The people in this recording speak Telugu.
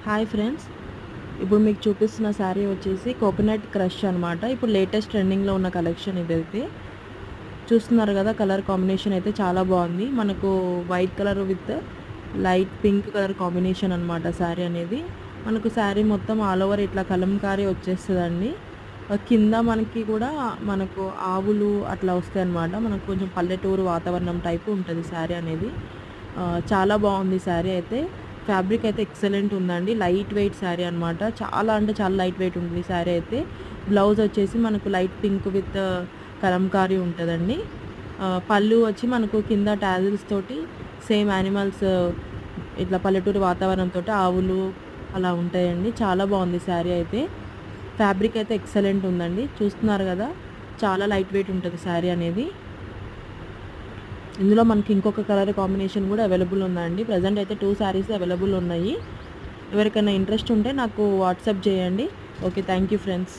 హాయ్ ఫ్రెండ్స్, ఇప్పుడు మీకు చూపిస్తున్న శారీ వచ్చేసి కోకోనట్ క్రష్ అనమాట. ఇప్పుడు లేటెస్ట్ ట్రెండింగ్లో ఉన్న కలెక్షన్ ఇదైతే చూస్తున్నారు కదా. కలర్ కాంబినేషన్ అయితే చాలా బాగుంది. మనకు white colour with light pink colour combination అనమాట శారీ అనేది. మనకు శారీ మొత్తం ఆల్ ఓవర్ ఇట్లా కలంకారీ వచ్చేస్తుందండి. కింద మనకి కూడా మనకు ఆవులు అట్లా వస్తాయి అనమాట. మనకు కొంచెం పల్లెటూరు వాతావరణం టైపు ఉంటుంది శారీ అనేది. చాలా బాగుంది శారీ అయితే. ఫ్యాబ్రిక్ అయితే ఎక్సలెంట్ ఉందండి. లైట్ వెయిట్ శారీ అనమాట. చాలా అంటే చాలా లైట్ వెయిట్ ఉంటుంది శారీ అయితే. బ్లౌజ్ వచ్చేసి మనకు లైట్ పింక్ విత్ కలంకారీ ఉంటుందండి. పళ్ళు వచ్చి మనకు కింద టాజిల్స్ తోటి సేమ్ యానిమల్స్ ఇట్లా పల్లెటూరు వాతావరణంతో ఆవులు అలా ఉంటాయండి. చాలా బాగుంది శారీ అయితే. ఫ్యాబ్రిక్ అయితే ఎక్సలెంట్ ఉందండి. చూస్తున్నారు కదా, చాలా లైట్ వెయిట్ ఉంటుంది శారీ అనేది. ఇందులో మనకి ఇంకొక కలర్ కాంబినేషన్ కూడా అవైలబుల్ ఉందండి. ప్రజెంట్ అయితే 2 శారీస్ అవైలబుల్ ఉన్నాయి. ఎవరికైనా ఇంట్రెస్ట్ ఉంటే నాకు వాట్సాప్ చేయండి. Okay, thank you friends.